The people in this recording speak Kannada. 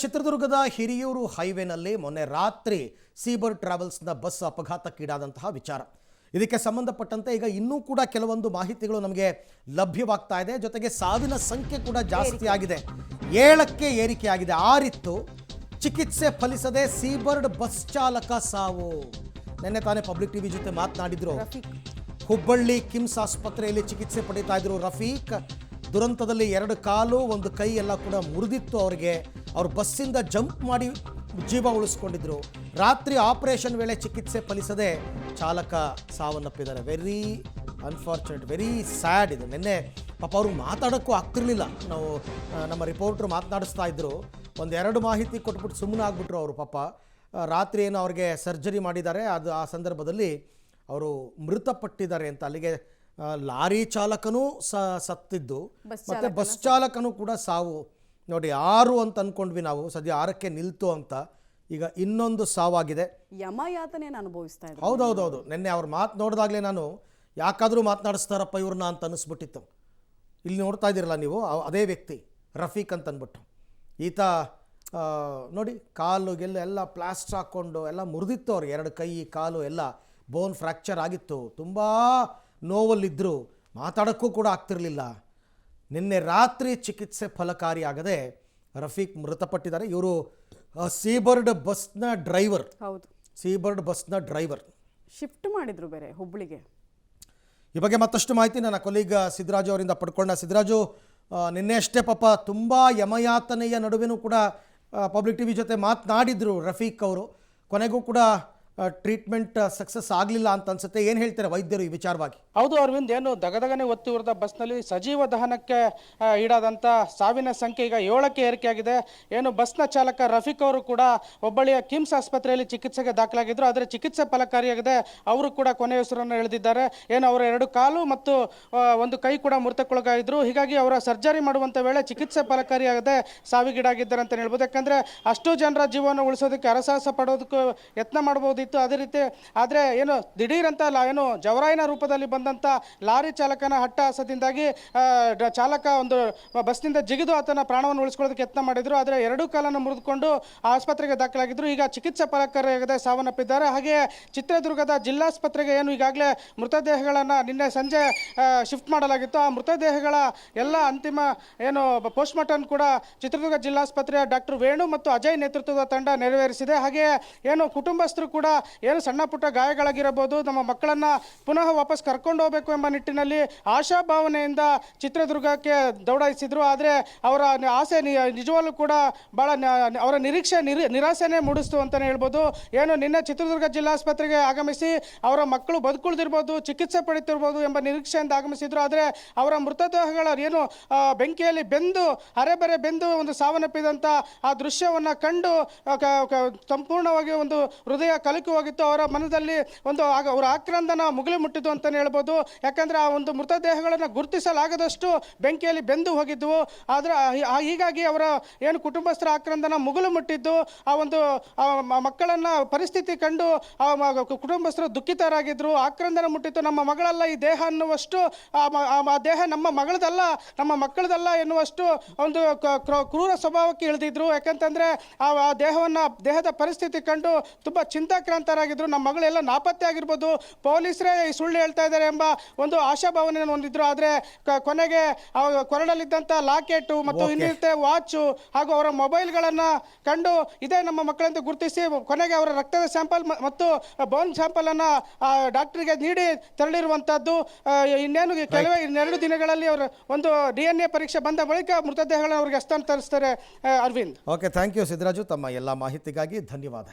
ಚಿತ್ರದುರ್ಗದ ಹಿರಿಯೂರು ಹೈವೇನಲ್ಲಿ ಮೊನ್ನೆ ರಾತ್ರಿ ಸೀಬರ್ ಟ್ರಾವೆಲ್ಸ್ನ ಬಸ್ ಅಪಘಾತಕ್ಕೀಡಾದಂತಹ ವಿಚಾರ. ಇದಕ್ಕೆ ಸಂಬಂಧಪಟ್ಟಂತೆ ಈಗ ಇನ್ನೂ ಕೂಡ ಕೆಲವೊಂದು ಮಾಹಿತಿಗಳು ನಮಗೆ ಲಭ್ಯವಾಗ್ತಾ ಇದೆ. ಜೊತೆಗೆ ಸಾವಿನ ಸಂಖ್ಯೆ ಕೂಡ ಜಾಸ್ತಿ ಆಗಿದೆ, 7ಕ್ಕೆ ಏರಿಕೆ ಆಗಿದೆ. ಆರಿತ್ತು ಚಿಕಿತ್ಸೆ ಫಲಿಸದೆ ಸೀಬರ್ಡ್ ಬಸ್ ಚಾಲಕ ಸಾವು. ನಿನ್ನೆ ತಾನೇ ಪಬ್ಲಿಕ್ ಟಿವಿ ಜೊತೆ ಮಾತನಾಡಿದ್ರು. ಹುಬ್ಬಳ್ಳಿ ಕಿಮ್ಸ್ ಆಸ್ಪತ್ರೆಯಲ್ಲಿ ಚಿಕಿತ್ಸೆ ಪಡೀತಾ ಇದ್ರು ರಫೀಕ್. ದುರಂತದಲ್ಲಿ 2 ಕಾಲು 1 ಕೈ ಎಲ್ಲ ಕೂಡ ಮುರಿದಿತ್ತು ಅವರಿಗೆ. ಅವರು ಬಸ್ಸಿಂದ ಜಂಪ್ ಮಾಡಿ ಜೀವ ಉಳಿಸ್ಕೊಂಡಿದ್ರು. ರಾತ್ರಿ ಆಪರೇಷನ್ ವೇಳೆ ಚಿಕಿತ್ಸೆ ಫಲಿಸದೆ ಚಾಲಕ ಸಾವನ್ನಪ್ಪಿದ್ದಾರೆ. ವೆರಿ ಅನ್ಫಾರ್ಚುನೇಟ್, ವೆರಿ ಸ್ಯಾಡ್ ಇದು. ನಿನ್ನೆ ಪಾಪ ಅವ್ರಿಗೆ ಮಾತಾಡೋಕ್ಕೂ ಆಗ್ತಿರ್ಲಿಲ್ಲ. ನಾವು ನಮ್ಮ ರಿಪೋರ್ಟ್ರು ಮಾತನಾಡಿಸ್ತಾ ಇದ್ರು. 1-2 ಮಾಹಿತಿ ಕೊಟ್ಬಿಟ್ಟು ಸುಮ್ಮನೆ ಆಗ್ಬಿಟ್ರು ಅವರು. ಪಾಪ ರಾತ್ರಿ ಏನು ಅವ್ರಿಗೆ ಸರ್ಜರಿ ಮಾಡಿದ್ದಾರೆ, ಅದು ಆ ಸಂದರ್ಭದಲ್ಲಿ ಅವರು ಮೃತಪಟ್ಟಿದ್ದಾರೆ ಅಂತ. ಅಲ್ಲಿಗೆ ಲಾರಿ ಚಾಲಕನೂ ಸತ್ತಿದ್ದು, ಮತ್ತು ಬಸ್ ಚಾಲಕನೂ ಕೂಡ ಸಾವು. ನೋಡಿ, 6 ಅಂತ ಅಂದ್ಕೊಂಡ್ವಿ ನಾವು, ಸದ್ಯ 6ಕ್ಕೆ ನಿಲ್ತು ಅಂತ. ಈಗ ಇನ್ನೊಂದು ಸಾವಾಗಿದೆ. ಯಮಯಾತನೆಯನ್ನು ಅನುಭವಿಸ್ತಾ ಇದ್ದಾರೆ. ಹೌದೌದೌದು. ನಿನ್ನೆ ಅವ್ರ ಮಾತು ನೋಡಿದಾಗಲೇ ನಾನು ಯಾಕಾದರೂ ಮಾತನಾಡಿಸ್ತಾರಪ್ಪ ಇವ್ರನ್ನ ಅಂತ ಅನ್ನಿಸ್ಬಿಟ್ಟಿತ್ತು. ಇಲ್ಲಿ ನೋಡ್ತಾ ಇದ್ದೀರಲ್ಲ ನೀವು, ಅದೇ ವ್ಯಕ್ತಿ ರಫೀಕ್ ಅಂತ ಅಂದ್ಬಿಟ್ಟು. ಈತ ನೋಡಿ, ಕಾಲುಗೆಲ್ಲ ಎಲ್ಲ ಪ್ಲಾಸ್ಟರ್ ಹಾಕ್ಕೊಂಡು ಎಲ್ಲ ಮುರಿದಿತ್ತು ಅವ್ರಿಗೆ. 2 ಕೈ ಕಾಲು ಎಲ್ಲ ಬೋನ್ ಫ್ರ್ಯಾಕ್ಚರ್ ಆಗಿತ್ತು. ತುಂಬ ನೋವಲ್ಲಿದ್ದರು, ಮಾತಾಡೋಕ್ಕೂ ಕೂಡ ಆಗ್ತಿರಲಿಲ್ಲ. ನಿನ್ನೆ ರಾತ್ರಿ ಚಿಕಿತ್ಸೆ ಫಲಕಾರಿಯಾಗದೆ ರಫೀಕ್ ಮೃತಪಟ್ಟಿದ್ದಾರೆ. ಇವರು ಸೀಬರ್ಡ್ ಬಸ್ನ ಡ್ರೈವರ್. ಹೌದು, ಸೀಬರ್ಡ್ ಬಸ್ನ ಡ್ರೈವರ್. ಶಿಫ್ಟ್ ಮಾಡಿದ್ರು ಬೇರೆ ಹುಬ್ಬಳ್ಳಿಗೆ. ಈ ಬಗ್ಗೆ ಮತ್ತಷ್ಟು ಮಾಹಿತಿ ನನ್ನ ಕೊಲೀಗ್ ಸಿದ್ದರಾಜು ಅವರಿಂದ ಪಡ್ಕೊಂಡ. ಸಿದ್ದರಾಜು, ನಿನ್ನೆ ಅಷ್ಟೇ ಪಾಪ ತುಂಬ ಯಮಯಾತನೆಯ ನಡುವೆನೂ ಕೂಡ ಪಬ್ಲಿಕ್ ಟಿವಿ ಜೊತೆ ಮಾತನಾಡಿದ್ರು ರಫೀಕ್ ಅವರು. ಕೊನೆಗೂ ಕೂಡ ಟ್ರೀಟ್ಮೆಂಟ್ ಸಕ್ಸಸ್ ಆಗಲಿಲ್ಲ ಅಂತ ಅನ್ಸುತ್ತೆ. ಏನು ಹೇಳ್ತಾರೆ ವೈದ್ಯರು ಈ ವಿಚಾರವಾಗಿ? ಹೌದು ಅರವಿಂದ್, ಏನು ದಗದಗನೆ ಒತ್ತಿ ಉರಿದ ಬಸ್ನಲ್ಲಿ ಸಜೀವ ದಹನಕ್ಕೆ ಈಡಾದಂಥ ಸಾವಿನ ಸಂಖ್ಯೆ ಈಗ 7ಕ್ಕೆ ಏರಿಕೆಯಾಗಿದೆ. ಏನು ಬಸ್ನ ಚಾಲಕ ರಫೀಕ್ ಅವರು ಕೂಡ ಹುಬ್ಬಳ್ಳಿಯ ಕಿಮ್ಸ್ ಆಸ್ಪತ್ರೆಯಲ್ಲಿ ಚಿಕಿತ್ಸೆಗೆ ದಾಖಲಾಗಿದ್ದರು. ಆದರೆ ಚಿಕಿತ್ಸೆ ಫಲಕಾರಿಯಾಗಿದೆ, ಅವರು ಕೂಡ ಕೊನೆಯ ಉಸಿರನ್ನು ಎಳೆದಿದ್ದಾರೆ. ಏನು ಅವರ 2 ಕಾಲು ಮತ್ತು 1 ಕೈ ಕೂಡ ಮುರಿತಕ್ಕೊಳಗಾಗಿದ್ರು. ಹೀಗಾಗಿ ಅವರ ಸರ್ಜರಿ ಮಾಡುವಂಥ ವೇಳೆ ಚಿಕಿತ್ಸೆ ಫಲಕಾರಿಯಾಗದೆ ಸಾವಿಗೀಡಾಗಿದ್ದಾರೆ ಅಂತ ಹೇಳ್ಬೋದು. ಯಾಕಂದರೆ ಅಷ್ಟು ಜನರ ಜೀವವನ್ನು ಉಳಿಸೋದಕ್ಕೆ ಹರಸಾಹಸ ಪಡೋದಕ್ಕೂ ಯತ್ನ ಮಾಡ್ಬೋದಿತ್ತು. ಅದೇ ರೀತಿ ಆದರೆ ಏನು ದಿಢೀರಂತ ಏನು ಜವರಾಯಿನ ರೂಪದಲ್ಲಿ ಬಂದಂಥ ಲಾರಿ ಚಾಲಕನ ಹಟ್ಟಹಾಸದಿಂದಾಗಿ ಚಾಲಕ ಒಂದು ಬಸ್ನಿಂದ ಜಿಗಿದು ಆತನ ಪ್ರಾಣವನ್ನು ಉಳಿಸ್ಕೊಳ್ಳೋದಕ್ಕೆ ಯತ್ನ ಮಾಡಿದ್ರು. ಆದರೆ 2 ಕಾಲನ್ನು ಮುರಿದುಕೊಂಡು ಆಸ್ಪತ್ರೆಗೆ ದಾಖಲಾಗಿದ್ರು. ಈಗ ಚಿಕಿತ್ಸೆ ಫಲಕಾರಿಯಾಗದೆ ಸಾವನ್ನಪ್ಪಿದ್ದಾರೆ. ಹಾಗೆಯೇ ಚಿತ್ರದುರ್ಗದ ಜಿಲ್ಲಾಸ್ಪತ್ರೆಗೆ ಏನು ಈಗಾಗಲೇ ಮೃತದೇಹಗಳನ್ನು ನಿನ್ನೆ ಸಂಜೆ ಶಿಫ್ಟ್ ಮಾಡಲಾಗಿತ್ತು. ಆ ಮೃತದೇಹಗಳ ಎಲ್ಲ ಅಂತಿಮ ಏನು ಪೋಸ್ಟ್ಮಾರ್ಟಮ್ ಕೂಡ ಚಿತ್ರದುರ್ಗ ಜಿಲ್ಲಾಸ್ಪತ್ರೆಯ ಡಾಕ್ಟರ್ ವೇಣು ಮತ್ತು ಅಜಯ್ ನೇತೃತ್ವದ ತಂಡ ನೆರವೇರಿಸಿದೆ. ಹಾಗೆಯೇ ಏನು ಕುಟುಂಬಸ್ಥರು ಕೂಡ ಏನು ಸಣ್ಣ ಪುಟ್ಟ ಗಾಯಗಳಾಗಿರಬಹುದು, ನಮ್ಮ ಮಕ್ಕಳನ್ನು ಪುನಃ ವಾಪಸ್ ಕರ್ಕೊಂಡು ಹೋಗಬೇಕು ಎಂಬ ನಿಟ್ಟಿನಲ್ಲಿ ಆಶಾಭಾವನೆಯಿಂದ ಚಿತ್ರದುರ್ಗಕ್ಕೆ ದೌಡಾಯಿಸಿದ್ರು. ಆದರೆ ಅವರ ಆಸೆ ನಿಜವಾಗ್ಲೂ ಕೂಡ ಭಾಳ ಅವರ ನಿರೀಕ್ಷೆ ನಿರಾಸೆನೇ ಮೂಡಿಸ್ತು ಅಂತಲೇ ಹೇಳ್ಬೋದು. ಏನು ನಿನ್ನೆ ಚಿತ್ರದುರ್ಗ ಜಿಲ್ಲಾಸ್ಪತ್ರೆಗೆ ಆಗಮಿಸಿ ಅವರ ಮಕ್ಕಳು ಬದುಕುಳಿದಿರ್ಬೋದು, ಚಿಕಿತ್ಸೆ ಪಡೆಯುತ್ತಿರ್ಬೋದು ಎಂಬ ನಿರೀಕ್ಷೆಯಿಂದ ಆಗಮಿಸಿದ್ರು. ಆದರೆ ಅವರ ಮೃತದೇಹಗಳ ಏನು ಬೆಂಕಿಯಲ್ಲಿ ಬೆಂದು ಅರೆಬರೆ ಬೆಂದು ಒಂದು ಸಾವನ್ನಪ್ಪಿದಂಥ ಆ ದೃಶ್ಯವನ್ನು ಕಂಡು ಸಂಪೂರ್ಣವಾಗಿ ಒಂದು ಹೃದಯ ಕಲಕುವಾಗಿತ್ತು. ಅವರ ಮನದಲ್ಲಿ ಒಂದು ಅವರ ಆಕ್ರಂದನ ಮುಗಿಲು ಮುಟ್ಟಿದ್ದು ಅಂತಲೇ ಹೇಳ್ಬೋದು. ಯಾಕಂದರೆ ಆ ಒಂದು ಮೃತದೇಹಗಳನ್ನು ಗುರುತಿಸಲಾಗದಷ್ಟು ಬೆಂಕಿಯಲ್ಲಿ ಬೆಂದು ಹೋಗಿದ್ದವು. ಆದರೆ ಹೀಗಾಗಿ ಅವರ ಏನು ಕುಟುಂಬಸ್ಥರ ಆಕ್ರಂದನ ಮುಗಿಲು ಮುಟ್ಟಿದ್ದು, ಆ ಒಂದು ಮಕ್ಕಳನ್ನು ಪರಿಸ್ಥಿತಿ ಕಂಡು ಕುಟುಂಬಸ್ಥರು ದುಃಖಿತರಾಗಿದ್ದರು. ಆಕ್ರಂದನ ಮುಟ್ಟಿತ್ತು. ನಮ್ಮ ಮಗಳಲ್ಲ ಈ ದೇಹ ಅನ್ನುವಷ್ಟು, ಆ ದೇಹ ನಮ್ಮ ಮಗಳದಲ್ಲ, ನಮ್ಮ ಮಕ್ಕಳದಲ್ಲ ಎನ್ನುವಷ್ಟು ಒಂದು ಕ್ರೂರ ಸ್ವಭಾವಕ್ಕೆ ಇಳಿದಿದ್ರು. ಯಾಕಂತಂದರೆ ಆ ದೇಹದ ಪರಿಸ್ಥಿತಿ ಕಂಡು ತುಂಬ ಚಿಂತಾಕ್ರಾಂತರಾಗಿದ್ದರು. ನಮ್ಮ ಮಗಳೆಲ್ಲ ನಾಪತ್ತೆ ಆಗಿರ್ಬೋದು, ಪೊಲೀಸರೇ ಸುಳ್ಳು ಹೇಳ್ತಾ ಇದ್ದಾರೆ ಎಂಬ ಒಂದು ಆಶಾಭಾವನೆಯನ್ನು ಹೊಂದಿದ್ರು. ಆದರೆ ಕೊನೆಗೆ ಕೊರಳಲ್ಲಿದ್ದಂಥ ಲಾಕೆಟು ಮತ್ತು ಇನ್ನಿರುತ್ತೆ ವಾಚು ಹಾಗೂ ಅವರ ಮೊಬೈಲ್ಗಳನ್ನು ಕಂಡು ಇದೇ ನಮ್ಮ ಮಕ್ಕಳಂತ ಗುರುತಿಸಿ ಕೊನೆಗೆ ಅವರ ರಕ್ತದ ಸ್ಯಾಂಪಲ್ ಮತ್ತು ಬೋನ್ ಸ್ಯಾಂಪಲನ್ನು ಡಾಕ್ಟರ್ಗೆ ನೀಡಿ ತೆರಳಿರುವಂಥದ್ದು. ಇನ್ನೇನು ಕೆಲವೇ 2 ದಿನಗಳಲ್ಲಿ ಅವರ ಒಂದು DNA ಪರೀಕ್ಷೆ ಬಂದ ಬಳಿಕ ಮೃತದೇಹಗಳನ್ನು ಅವರಿಗೆ ಹಸ್ತಾಂತರಿಸ್ತಾರೆ. Arvind, okay, thank you Siddaraju. ತಮ್ಮ ಎಲ್ಲ ಮಾಹಿತಿಗಾಗಿ ಧನ್ಯವಾದ.